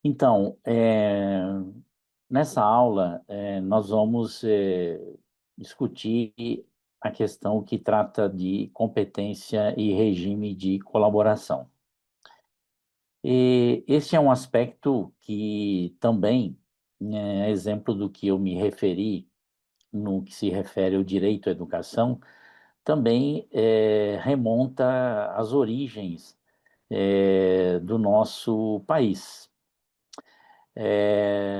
Então, nessa aula, nós vamos discutir a questão que trata de competência e regime de colaboração. E esse é um aspecto que também, exemplo do que eu me referi no que se refere ao direito à educação, também remonta às origens do nosso país.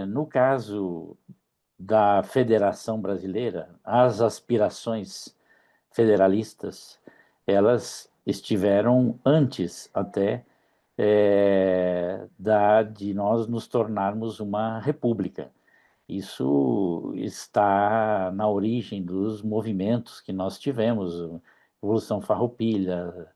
No caso da Federação Brasileira, as aspirações federalistas, elas estiveram antes até de nós nos tornarmos uma república. Isso está na origem dos movimentos que nós tivemos, Revolução Farroupilha,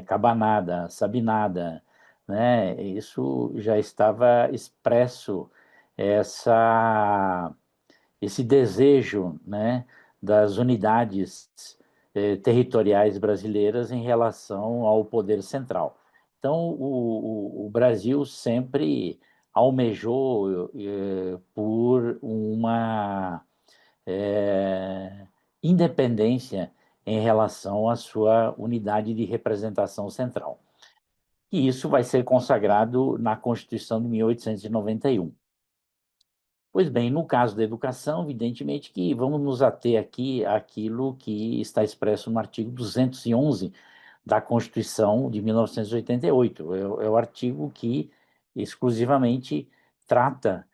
Cabanada, Sabinada, né? Isso já estava expresso, essa esse desejo, né, das unidades territoriais brasileiras em relação ao poder central. Então, o Brasil sempre almejou por uma eh, independência em relação à sua unidade de representação central. E isso vai ser consagrado na Constituição de 1891. Pois bem, no caso da educação, evidentemente que vamos nos ater aqui àquilo que está expresso no artigo 211 da Constituição de 1988. É o artigo que exclusivamente trata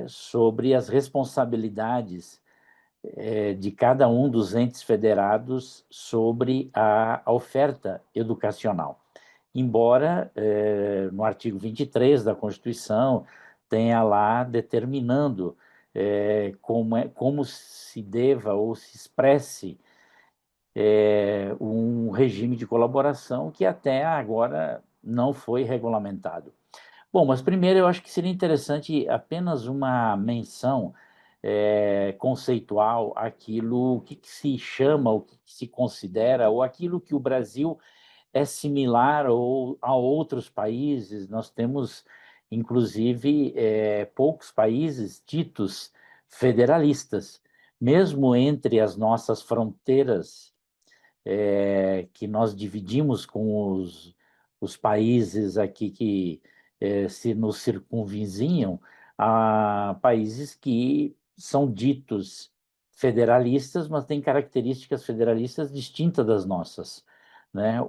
sobre as responsabilidades de cada um dos entes federados sobre a oferta educacional. Embora no artigo 23 da Constituição tenha lá determinando como se deva ou se expresse um regime de colaboração que até agora não foi regulamentado. Bom, mas primeiro eu acho que seria interessante apenas uma menção conceitual àquilo que se chama, o que se considera, ou aquilo que o Brasil é similar ou a outros países. Nós temos, inclusive, poucos países ditos federalistas. Mesmo entre as nossas fronteiras, que nós dividimos com os países aqui que se nos circunvizinham, há países que são ditos federalistas, mas têm características federalistas distintas das nossas, né?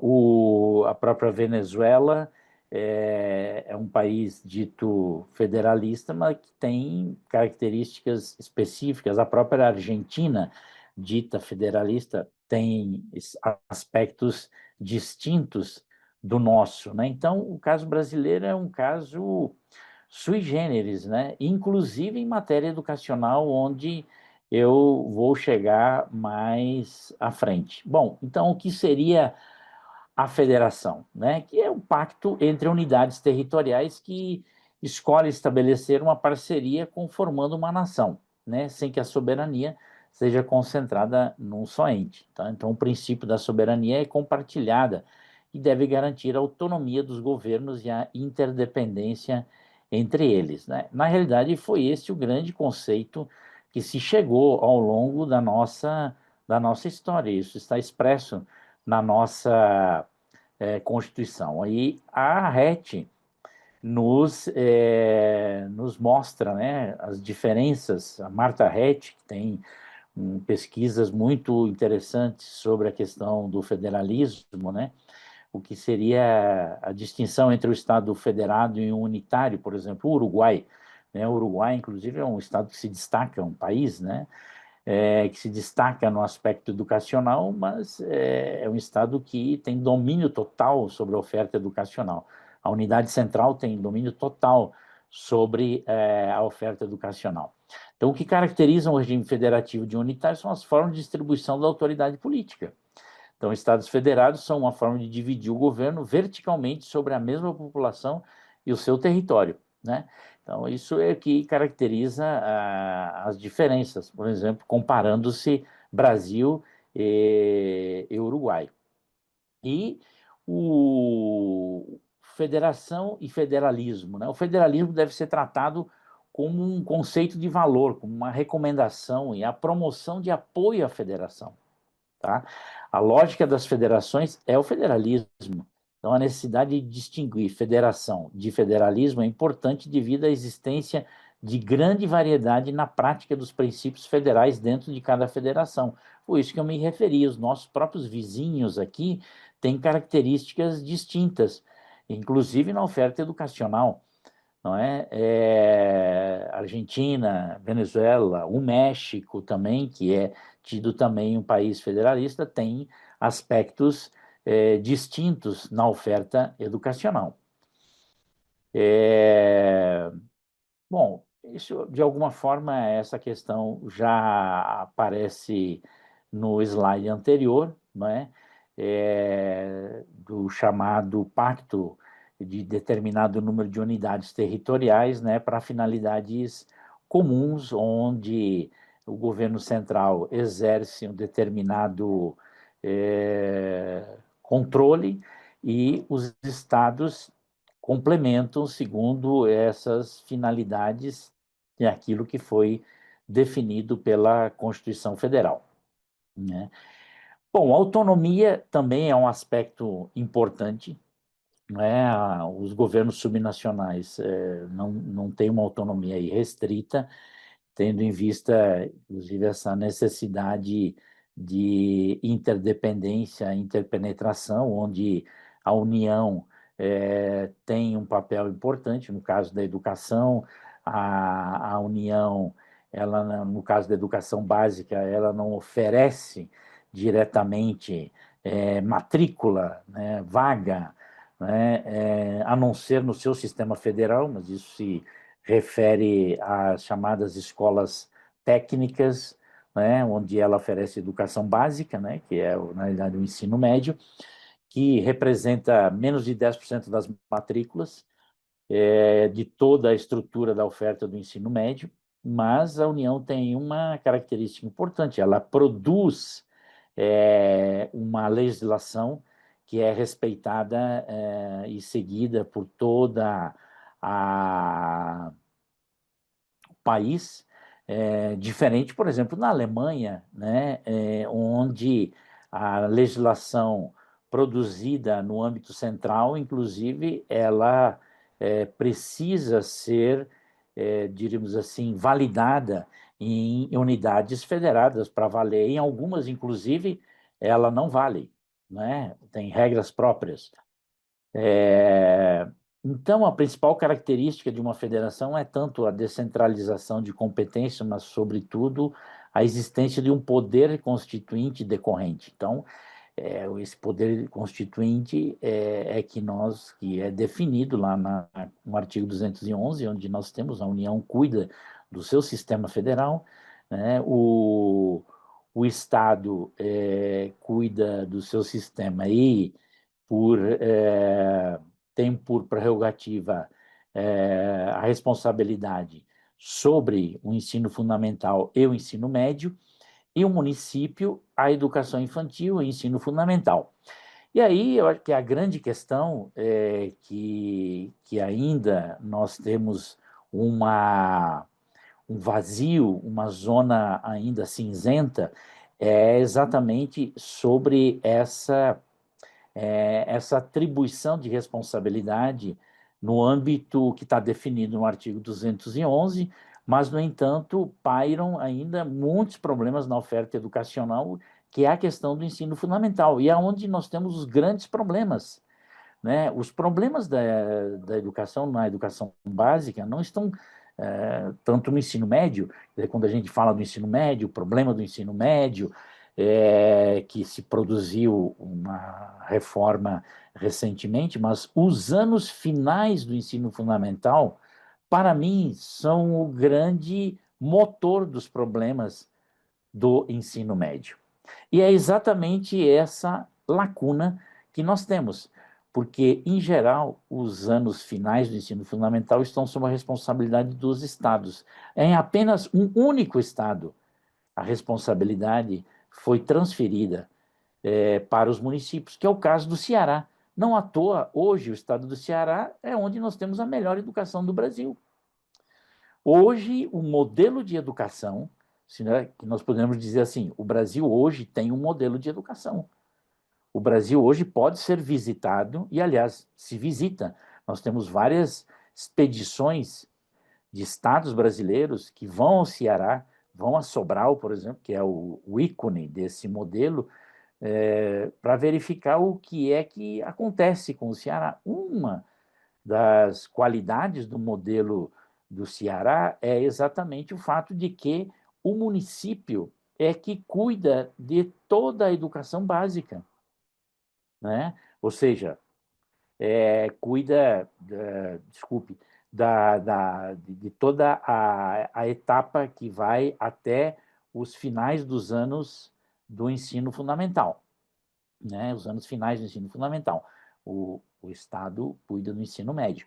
A própria Venezuela é um país dito federalista, mas que tem características específicas. A própria Argentina, dita federalista, tem aspectos distintos do nosso, né? Então, o caso brasileiro é um caso sui generis, né? Inclusive em matéria educacional, onde eu vou chegar mais à frente. Bom, então o que seria a federação, né? Que é um pacto entre unidades territoriais que escolhe estabelecer uma parceria conformando uma nação, né? Sem que a soberania seja concentrada num só ente. Tá? Então, o princípio da soberania é compartilhada e deve garantir a autonomia dos governos e a interdependência entre eles, né? Na realidade, foi esse o grande conceito que se chegou ao longo da nossa história. Isso está expresso na nossa Constituição. Aí a RET nos mostra, né, as diferenças. A Marta Rett, que tem pesquisas muito interessantes sobre a questão do federalismo, né, o que seria a distinção entre o Estado federado e o unitário, por exemplo, o Uruguai. Né, o Uruguai, inclusive, é um Estado que se destaca, um país, né, que se destaca no aspecto educacional, mas é um Estado que tem domínio total sobre a oferta educacional. A unidade central tem domínio total sobre a oferta educacional. Então, o que caracteriza um regime federativo de unitário são as formas de distribuição da autoridade política. Então, estados federados são uma forma de dividir o governo verticalmente sobre a mesma população e o seu território, né? Então, isso é o que caracteriza as diferenças, por exemplo, comparando-se Brasil e Uruguai. E o federação e federalismo, né? O federalismo deve ser tratado como um conceito de valor, como uma recomendação e a promoção de apoio à federação, tá? A lógica das federações é o federalismo. Então, a necessidade de distinguir federação de federalismo é importante devido à existência de grande variedade na prática dos princípios federais dentro de cada federação. Foi isso que eu me referi. Os nossos próprios vizinhos aqui têm características distintas, inclusive na oferta educacional, não é? Argentina, Venezuela, o México também, que é tido também um país federalista, tem aspectos distintos na oferta educacional. Bom, isso de alguma forma essa questão já aparece no slide anterior, não é? Do chamado pacto de determinado número de unidades territoriais, né, para finalidades comuns, onde o governo central exerce um determinado controle e os estados complementam segundo essas finalidades e aquilo que foi definido pela Constituição Federal, né? Bom, a autonomia também é um aspecto importante, né? Os governos subnacionais não têm uma autonomia irrestrita, tendo em vista, inclusive, essa necessidade de interdependência, interpenetração, onde a União tem um papel importante, no caso da educação, a União, ela, no caso da educação básica, ela não oferece diretamente matrícula, né, vaga, né, a não ser no seu sistema federal, mas isso se refere às chamadas escolas técnicas, né, onde ela oferece educação básica, né, que é, na realidade, o ensino médio, que representa menos de 10% das matrículas de toda a estrutura da oferta do ensino médio, mas a União tem uma característica importante, ela produz uma legislação que é respeitada e seguida por toda a país, diferente, por exemplo, na Alemanha, né, onde a legislação produzida no âmbito central, inclusive, ela precisa ser, diríamos assim, validada em unidades federadas para valer. Em algumas, inclusive, ela não vale, né? Tem regras próprias. Então, a principal característica de uma federação é tanto a descentralização de competência, mas, sobretudo, a existência de um poder constituinte decorrente. Então, esse poder constituinte que é definido lá no artigo 211, onde nós temos a União cuida do seu sistema federal, né? O Estado cuida do seu sistema e por, tem por prerrogativa a responsabilidade sobre o ensino fundamental e o ensino médio, e o município a educação infantil e ensino fundamental. E aí, eu acho que a grande questão é que ainda nós temos um vazio, uma zona ainda cinzenta, é exatamente sobre essa atribuição de responsabilidade no âmbito que está definido no artigo 211, mas, no entanto, pairam ainda muitos problemas na oferta educacional, que é a questão do ensino fundamental, e é onde nós temos os grandes problemas, né? Os problemas da educação, na educação básica, não estão tanto no ensino médio. Quando a gente fala do ensino médio, o problema do ensino médio que se produziu uma reforma recentemente, mas os anos finais do ensino fundamental, para mim, são o grande motor dos problemas do ensino médio. E é exatamente essa lacuna que nós temos, porque, em geral, os anos finais do ensino fundamental estão sob a responsabilidade dos estados. É em apenas um único estado a responsabilidade foi transferida para os municípios, que é o caso do Ceará. Não à toa, hoje, o estado do Ceará é onde nós temos a melhor educação do Brasil. Hoje, o modelo de educação, que nós podemos dizer assim, o Brasil hoje tem um modelo de educação. O Brasil hoje pode ser visitado, e aliás, se visita. Nós temos várias expedições de estados brasileiros que vão ao Ceará, vão a Sobral, por exemplo, que é o ícone desse modelo, para verificar o que é que acontece com o Ceará. Uma das qualidades do modelo do Ceará é exatamente o fato de que o município é que cuida de toda a educação básica, né? Ou seja, cuida, desculpe, de toda a etapa que vai até os finais dos anos do ensino fundamental, né? Os anos finais do ensino fundamental. O Estado cuida do ensino médio.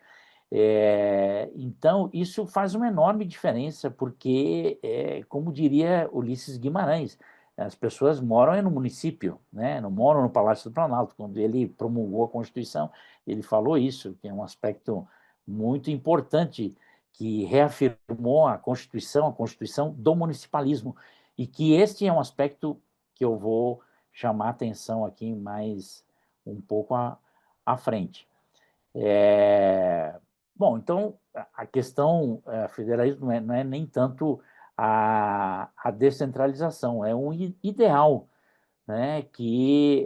Então, isso faz uma enorme diferença, porque, como diria Ulisses Guimarães, as pessoas moram no município, né? Não moram no Palácio do Planalto. Quando ele promulgou a Constituição, ele falou isso, que é um aspecto muito importante, que reafirmou a Constituição do municipalismo, e que este é um aspecto que eu vou chamar atenção aqui mais um pouco à frente. É, Bom, então, a questão federalismo não é nem tanto a descentralização, é um ideal, né, que,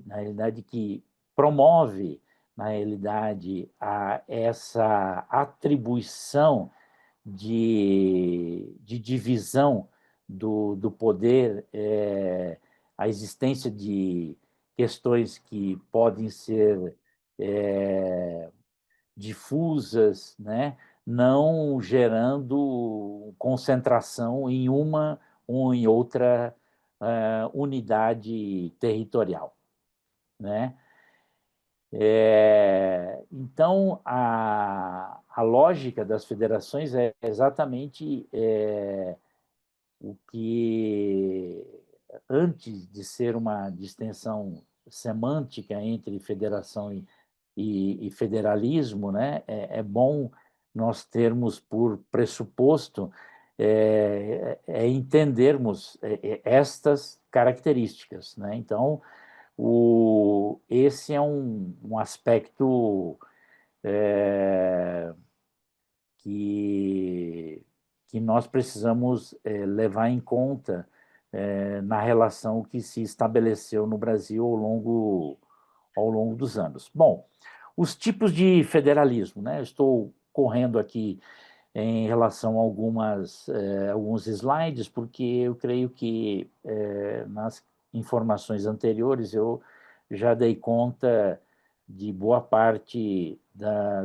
na realidade, que promove, na realidade, essa atribuição de divisão do poder, a existência de questões que podem ser é, difusas, né? Não gerando concentração em uma ou em outra unidade territorial, né? Então, a lógica das federações é exatamente o que, antes de ser uma distinção semântica entre federação e federalismo, né, bom nós termos por pressuposto entendermos estas características, né? Então, esse é um aspecto é, que, que nós precisamos levar em conta na relação que se estabeleceu no Brasil ao longo dos anos. Bom, os tipos de federalismo, né? Eu estou correndo aqui em relação a alguns slides, porque eu creio que nas informações anteriores eu já dei conta de boa parte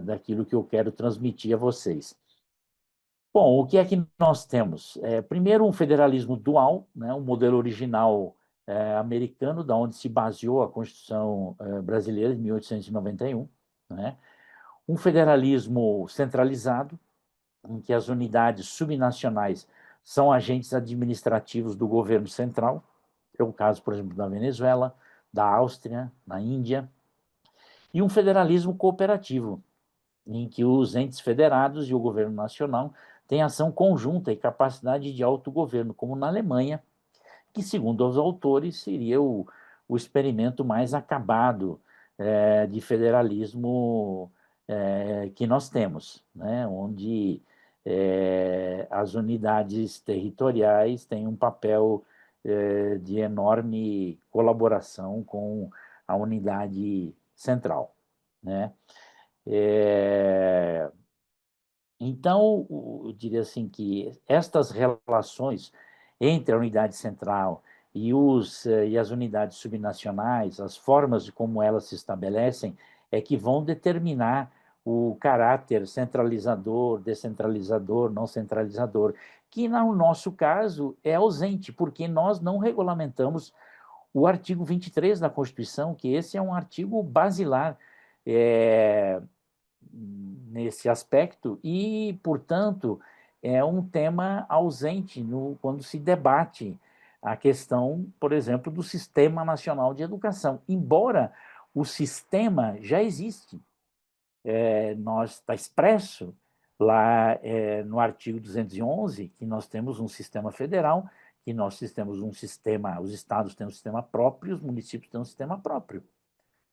daquilo que eu quero transmitir a vocês. Bom, o que é que nós temos? Primeiro, um federalismo dual, né, um modelo original americano, da onde se baseou a Constituição brasileira de 1891, né? Um federalismo centralizado, em que as unidades subnacionais são agentes administrativos do governo central, é o caso, por exemplo, da Venezuela, da Áustria, da Índia, e um federalismo cooperativo, em que os entes federados e o governo nacional têm ação conjunta e capacidade de autogoverno, como na Alemanha, que, segundo os autores, seria o experimento mais acabado de federalismo que nós temos, né? Onde as unidades territoriais têm um papel de enorme colaboração com a unidade central, né? É, então, eu diria assim que estas relações entre a unidade central e as unidades subnacionais, as formas de como elas se estabelecem, é que vão determinar o caráter centralizador, descentralizador, não centralizador, que no nosso caso é ausente, porque nós não regulamentamos o artigo 23 da Constituição, que esse é um artigo basilar nesse aspecto e, portanto, é um tema ausente quando se debate a questão, por exemplo, do Sistema Nacional de Educação, embora o sistema já existe. Está expresso lá no artigo 211 que nós temos um sistema federal, que nós temos um sistema, os estados têm um sistema próprio, os municípios têm um sistema próprio,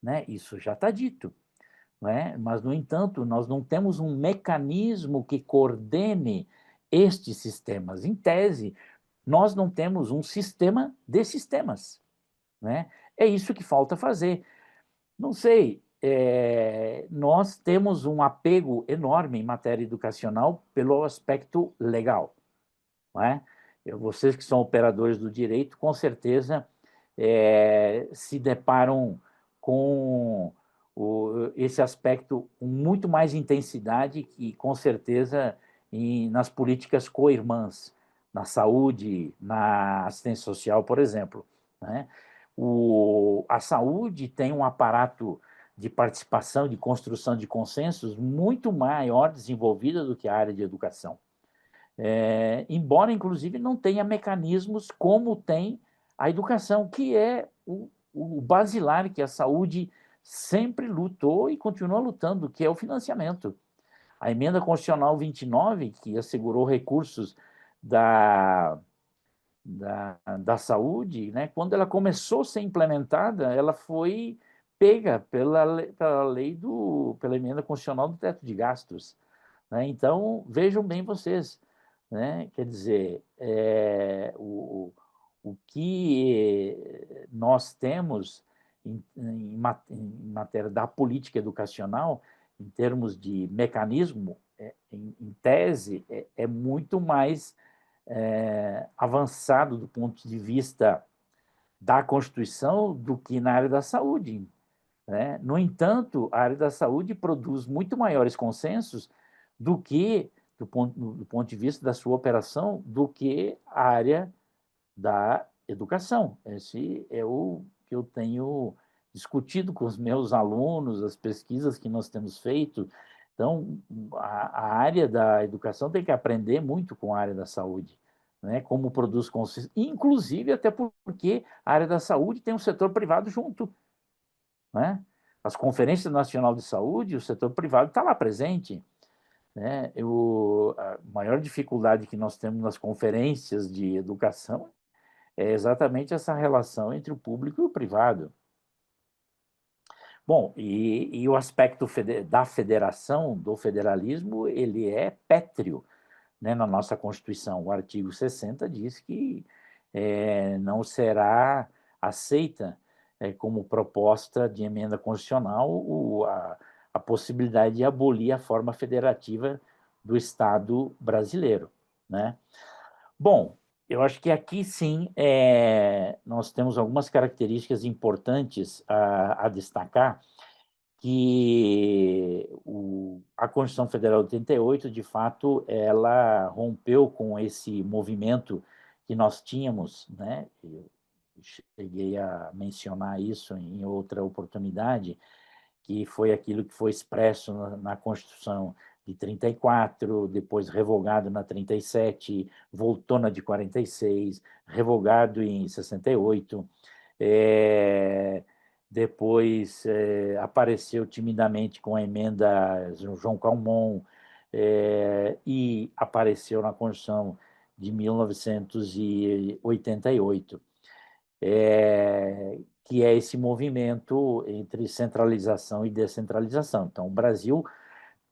né? Isso já está dito, não é? Mas, no entanto, nós não temos um mecanismo que coordene estes sistemas. Em tese, nós não temos um sistema de sistemas, né? É isso que falta fazer. Não sei, nós temos um apego enorme em matéria educacional pelo aspecto legal, não é? Vocês que são operadores do direito, com certeza se deparam com esse aspecto com muito mais intensidade que, com certeza, nas políticas co-irmãs, na saúde, na assistência social, por exemplo, né? A saúde tem um aparato de participação, de construção de consensos muito maior desenvolvida do que a área de educação. Embora, inclusive, não tenha mecanismos como tem a educação, que é o basilar que a saúde sempre lutou e continua lutando, que é o financiamento. A emenda constitucional 29, que assegurou recursos da, da saúde, né, quando ela começou a ser implementada, ela foi pega pela emenda constitucional do teto de gastos, né? Então, vejam bem vocês, né? Quer dizer, o que nós temos em matéria da política educacional, em termos de mecanismo, em tese, muito mais avançado do ponto de vista da Constituição do que na área da saúde, né? No entanto, a área da saúde produz muito maiores consensos do que, do ponto de vista da sua operação, do que a área da educação. Esse é o que eu tenho discutido com os meus alunos, as pesquisas que nós temos feito. Então, a área da educação tem que aprender muito com a área da saúde, né? Como produz consenso, inclusive até porque a área da saúde tem um setor privado junto, né? As conferências nacionais de saúde, o setor privado está lá presente, né? A maior dificuldade que nós temos nas conferências de educação é exatamente essa relação entre o público e o privado. Bom, e o aspecto da federação, do federalismo, ele é pétreo, né, na nossa Constituição. O artigo 60 diz que não será aceita como proposta de emenda constitucional a possibilidade de abolir a forma federativa do Estado brasileiro, né? Bom, eu acho que aqui sim nós temos algumas características importantes a destacar, que a Constituição Federal de 88, de fato, ela rompeu com esse movimento que nós tínhamos, né? Eu cheguei a mencionar isso em outra oportunidade, que foi aquilo que foi expresso na Constituição de 34, depois revogado na 37, voltou na de 46, revogado em 68, depois apareceu timidamente com a emenda João Calmon, e apareceu na Constituição de 1988, que é esse movimento entre centralização e descentralização. Então, o Brasil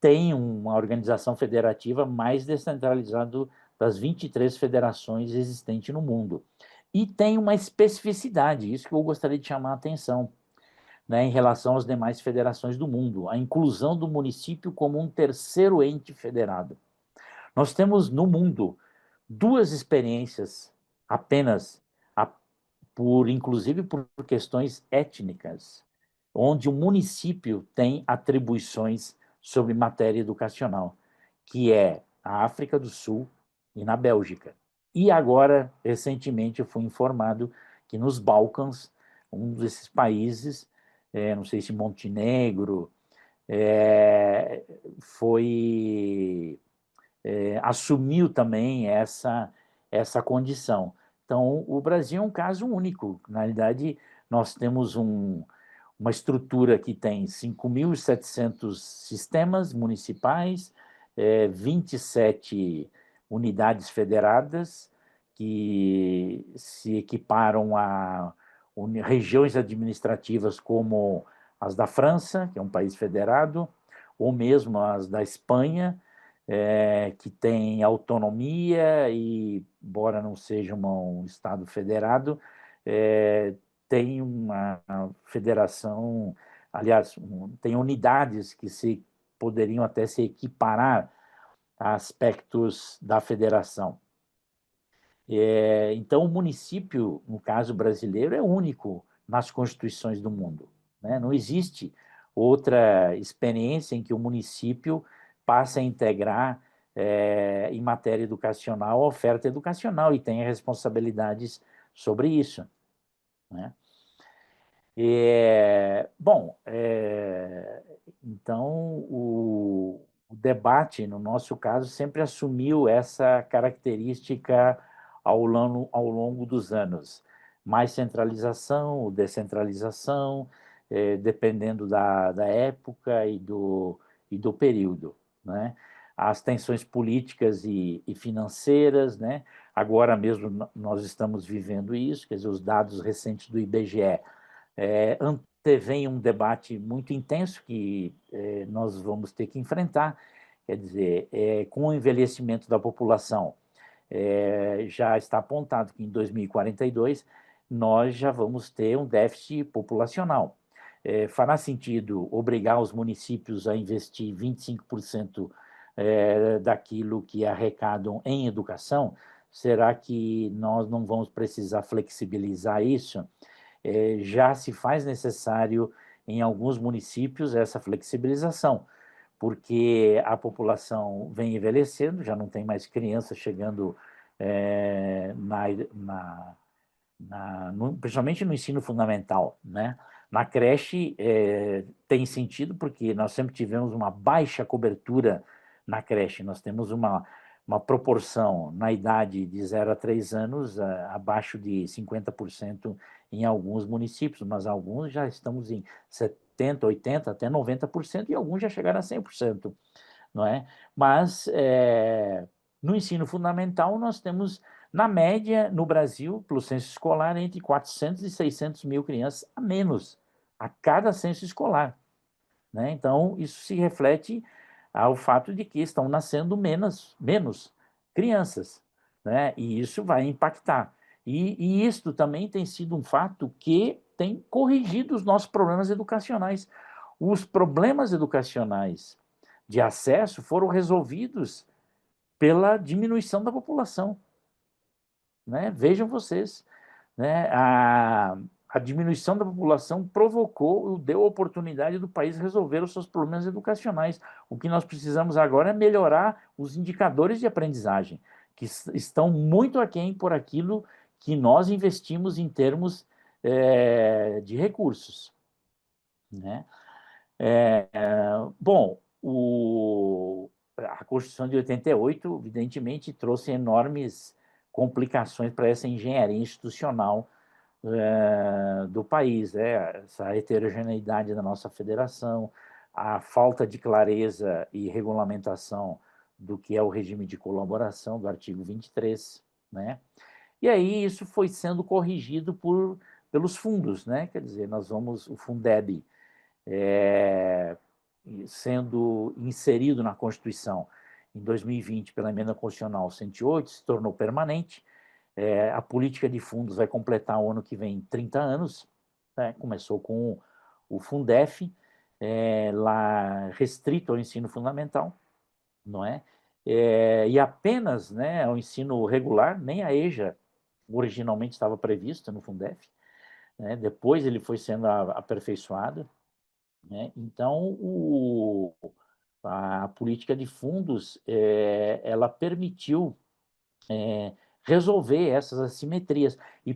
tem uma organização federativa mais descentralizada das 23 federações existentes no mundo. E tem uma especificidade, isso que eu gostaria de chamar a atenção, né, em relação às demais federações do mundo, a inclusão do município como um terceiro ente federado. Nós temos no mundo duas experiências apenas, inclusive por questões étnicas, onde o município tem atribuições sobre matéria educacional, que é a África do Sul e na Bélgica. E agora, recentemente, eu fui informado que nos Balcãs, um desses países, não sei se Montenegro, assumiu também essa condição. Então, o Brasil é um caso único. Na realidade, nós temos uma estrutura que tem 5.700 sistemas municipais, 27 unidades federadas, que se equiparam a regiões administrativas como as da França, que é um país federado, ou mesmo as da Espanha, que tem autonomia e, embora não seja um Estado federado, tem uma federação, aliás, tem unidades que se poderiam até se equiparar a aspectos da federação. Então, o município, no caso brasileiro, é único nas constituições do mundo, né? Não existe outra experiência em que o município passe a integrar, em matéria educacional, a oferta educacional e tenha responsabilidades sobre isso, né? Bom, então o debate, no nosso caso, sempre assumiu essa característica ao longo dos anos. Mais centralização ou descentralização, dependendo da época e do período, né? As tensões políticas e financeiras, né? Agora mesmo nós estamos vivendo isso, quer dizer, os dados recentes do IBGE antevém um debate muito intenso que nós vamos ter que enfrentar, quer dizer, com o envelhecimento da população, já está apontado que em 2042 nós já vamos ter um déficit populacional. Fará sentido obrigar os municípios a investir 25% daquilo que arrecadam em educação? Será que nós não vamos precisar flexibilizar isso? Já se faz necessário em alguns municípios essa flexibilização, porque a população vem envelhecendo, já não tem mais crianças chegando principalmente no ensino fundamental, né? Na creche tem sentido porque nós sempre tivemos uma baixa cobertura na creche, nós temos uma proporção na idade de 0 a 3 anos abaixo de 50% em alguns municípios, mas alguns já estamos em 70, 80, até 90% e alguns já chegaram a 100%, não é? Mas no ensino fundamental nós temos, na média, no Brasil, pelo censo escolar, entre 400 e 600 mil crianças a menos a cada censo escolar, né? Então, isso se reflete ao fato de que estão nascendo menos crianças, né? E isso vai impactar. E isto também tem sido um fato que tem corrigido os nossos problemas educacionais. Os problemas educacionais de acesso foram resolvidos pela diminuição da população, né? Vejam vocês, né? A diminuição da população provocou, deu a oportunidade do país resolver os seus problemas educacionais. O que nós precisamos agora é melhorar os indicadores de aprendizagem, que estão muito aquém por aquilo que nós investimos em termos de recursos, né? Bom, a Constituição de 88, evidentemente, trouxe enormes complicações para essa engenharia institucional do país, essa heterogeneidade da nossa federação, a falta de clareza e regulamentação do que é o regime de colaboração do artigo 23, né? E aí isso foi sendo corrigido pelos fundos, né? Quer dizer, o Fundeb sendo inserido na Constituição em 2020 pela emenda constitucional 108, se tornou permanente. A política de fundos vai completar o ano que vem 30 anos, né? Começou com o Fundef, lá restrito ao ensino fundamental, não é? E apenas, né, ao ensino regular, nem a EJA originalmente estava prevista no Fundef, né? Depois ele foi sendo aperfeiçoado, né? Então, a política de fundos ela permitiu resolver essas assimetrias e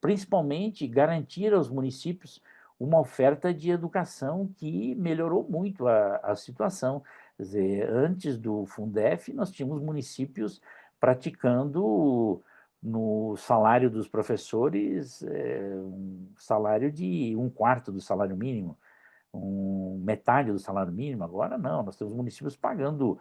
principalmente garantir aos municípios uma oferta de educação que melhorou muito a situação. Quer dizer, antes do Fundef, nós tínhamos municípios praticando no salário dos professores um salário de um quarto do salário mínimo, metade do salário mínimo. Agora não, nós temos municípios pagando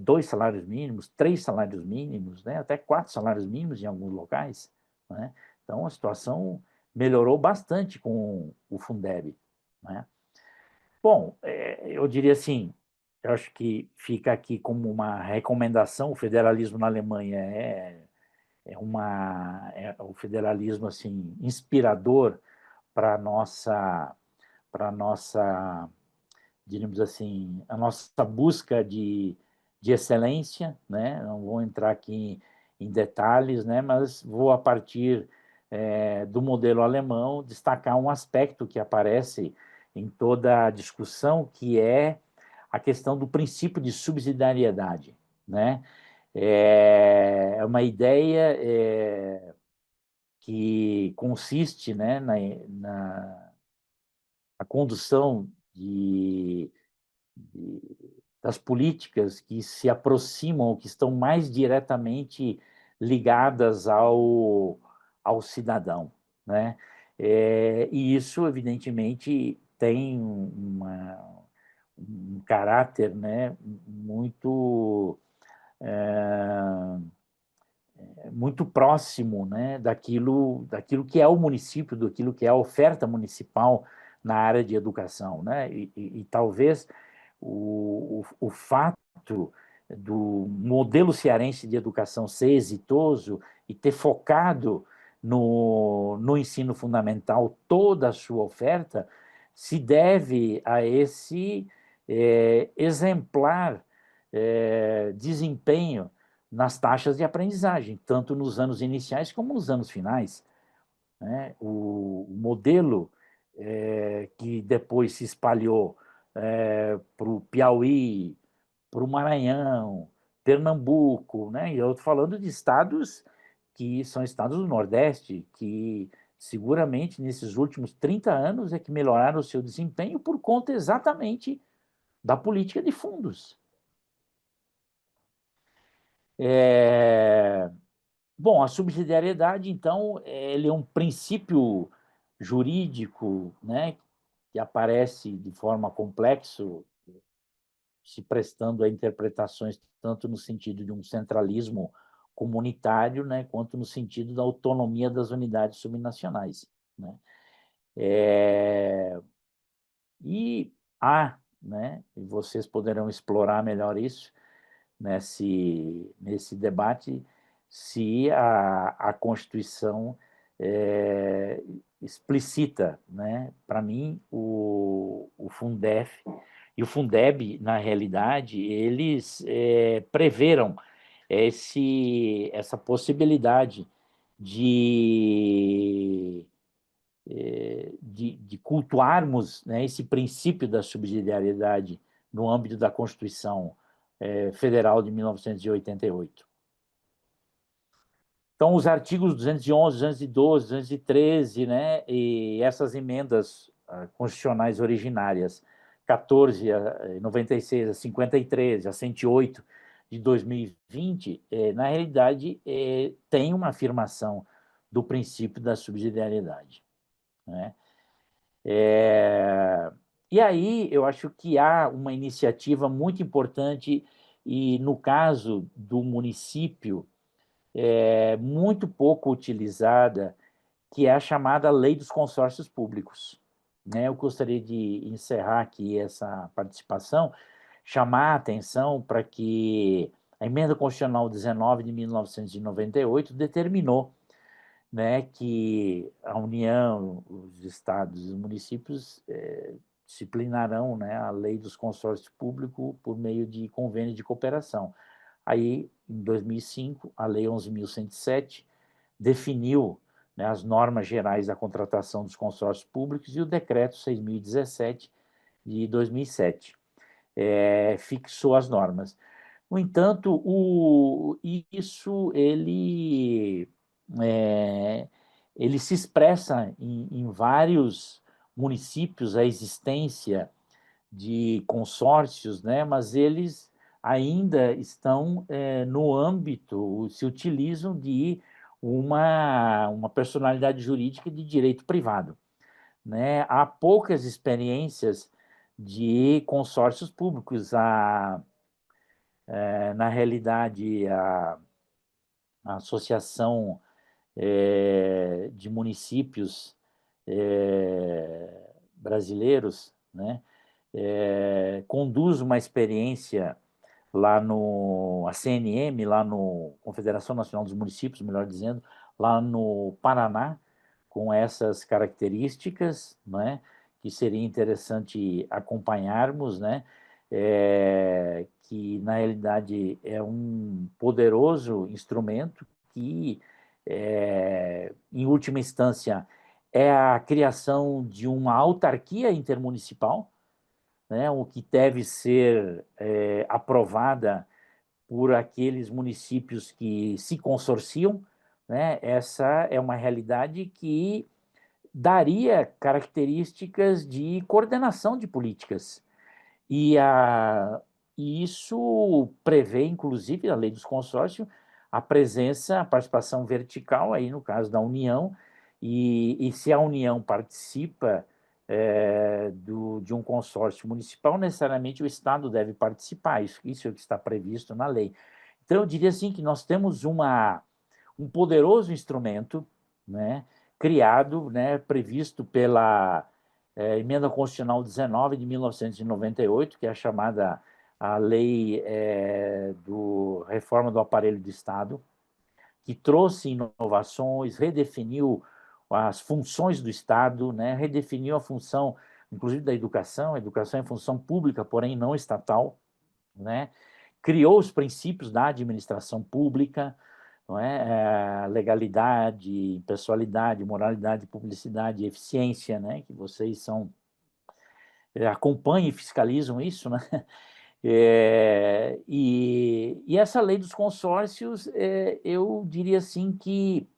2 salários mínimos, 3 salários mínimos, né, até 4 salários mínimos em alguns locais, né? Então a situação melhorou bastante com o Fundeb, né? Bom, eu diria assim, eu acho que fica aqui como uma recomendação: o federalismo na Alemanha é o federalismo assim inspirador para nossa, diríamos assim, a nossa busca de excelência, né? Não vou entrar aqui em detalhes, né? Mas vou, a partir do modelo alemão, destacar um aspecto que aparece em toda a discussão, que é a questão do princípio de subsidiariedade, né? É uma ideia que consiste, né, na condução de, das políticas que se aproximam, ou que estão mais diretamente ligadas ao cidadão, né? E isso, evidentemente, tem um caráter, né, muito próximo, né, daquilo que é o município, daquilo que é a oferta municipal na área de educação, né? E talvez o fato do modelo cearense de educação ser exitoso e ter focado no ensino fundamental toda a sua oferta se deve a esse exemplar desempenho nas taxas de aprendizagem, tanto nos anos iniciais como nos anos finais, né? O modelo que depois se espalhou para o Piauí, para o Maranhão, Pernambuco, né? E eu estou falando de estados que são estados do Nordeste, que seguramente nesses últimos 30 anos é que melhoraram o seu desempenho por conta exatamente da política de fundos. Bom, a subsidiariedade, então, ele é um princípio jurídico, né, que aparece de forma complexa, se prestando a interpretações tanto no sentido de um centralismo comunitário, né, quanto no sentido da autonomia das unidades subnacionais, né? E há, né, e vocês poderão explorar melhor isso nesse debate, se a Constituição explicita, né? Para mim, o Fundef e o Fundeb, na realidade, eles preveram essa possibilidade de, de cultuarmos, né, esse princípio da subsidiariedade no âmbito da Constituição Federal de 1988. Então, os artigos 211, 212, 213, né, e essas emendas constitucionais originárias, 14 a 96, a 53, a 108 de 2020, na realidade, tem uma afirmação do princípio da subsidiariedade, né? E aí eu acho que há uma iniciativa muito importante, e no caso do município, muito pouco utilizada, que é a chamada Lei dos Consórcios Públicos, né? Eu gostaria de encerrar aqui essa participação, chamar a atenção para que a Emenda Constitucional 19 de 1998 determinou, né, que a União, os estados e os municípios disciplinarão, né, a lei dos consórcios públicos por meio de convênios de cooperação. Aí, em 2005, a Lei 11.107 definiu, né, as normas gerais da contratação dos consórcios públicos, e o Decreto 6.017 de 2007 fixou as normas. No entanto, isso é, ele se expressa em vários municípios, a existência de consórcios, né? Mas eles ainda estão no âmbito, se utilizam de uma personalidade jurídica de direito privado, né? Há poucas experiências de consórcios públicos. Na realidade, a Associação de Municípios Brasileiros, né, conduz uma experiência lá no a CNM, lá no Confederação Nacional dos Municípios, melhor dizendo, lá no Paraná, com essas características, né, que seria interessante acompanharmos, né, que na realidade é um poderoso instrumento que, em última instância, é a criação de uma autarquia intermunicipal, né, o que deve ser aprovada por aqueles municípios que se consorciam, né? Essa é uma realidade que daria características de coordenação de políticas. E, e isso prevê, inclusive, a lei dos consórcios, a presença, a participação vertical, aí no caso da União, e se a União participa de um consórcio municipal, necessariamente o Estado deve participar, isso é o que está previsto na lei. Então, eu diria assim que nós temos um poderoso instrumento, né, criado, né, previsto pela Emenda Constitucional 19 de 1998, que é a chamada a Lei do Reforma do Aparelho do Estado, que trouxe inovações, redefiniu as funções do Estado, né, redefiniu a função, inclusive da educação. A educação é função pública, porém não estatal, né? Criou os princípios da administração pública, não é? Legalidade, impessoalidade, moralidade, publicidade e eficiência, né? Que vocês acompanham e fiscalizam isso, né? E essa lei dos consórcios, eu diria assim que,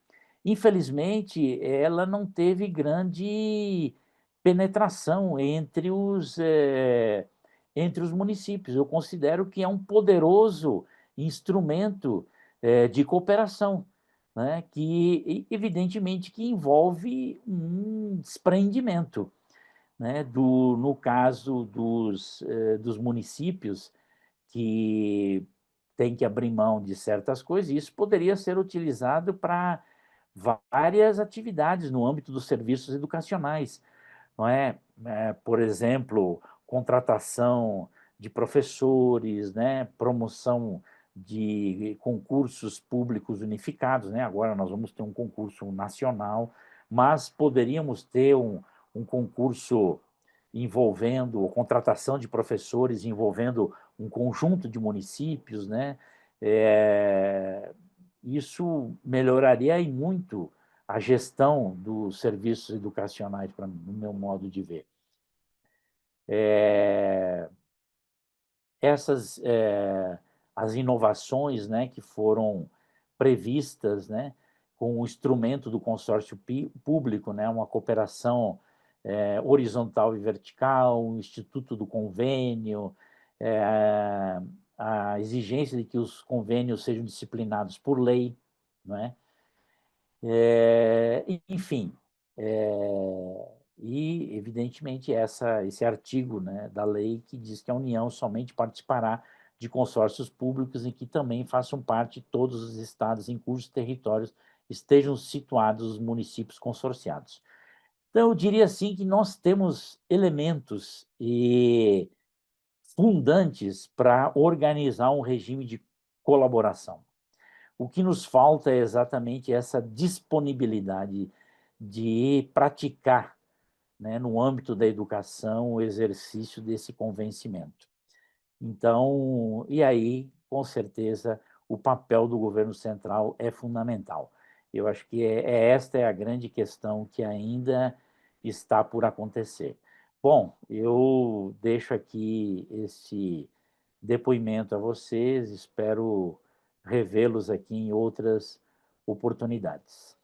infelizmente, ela não teve grande penetração entre os municípios. Eu considero que é um poderoso instrumento de cooperação, né? Que, evidentemente, que envolve um desprendimento, né? No caso dos municípios, que tem que abrir mão de certas coisas, e isso poderia ser utilizado para várias atividades no âmbito dos serviços educacionais, não é? Por exemplo, contratação de professores, né? Promoção de concursos públicos unificados, né? Agora nós vamos ter um concurso nacional, mas poderíamos ter um concurso envolvendo, ou contratação de professores envolvendo um conjunto de municípios, né? Isso melhoraria e muito a gestão dos serviços educacionais, no meu modo de ver. Essas as inovações, né, que foram previstas, né, com o instrumento do consórcio público, né, uma cooperação horizontal e vertical, o instituto do convênio, a exigência de que os convênios sejam disciplinados por lei, não é? Enfim, e, evidentemente, esse artigo, né, da lei que diz que a União somente participará de consórcios públicos em que também façam parte todos os estados em cujos territórios estejam situados os municípios consorciados. Então, eu diria assim que nós temos elementos fundantes para organizar um regime de colaboração. O que nos falta é exatamente essa disponibilidade de praticar, né, no âmbito da educação, o exercício desse convencimento. Então, e aí, com certeza, o papel do governo central é fundamental. Eu acho que esta é a grande questão que ainda está por acontecer. Bom, eu deixo aqui esse depoimento a vocês, espero revê-los aqui em outras oportunidades.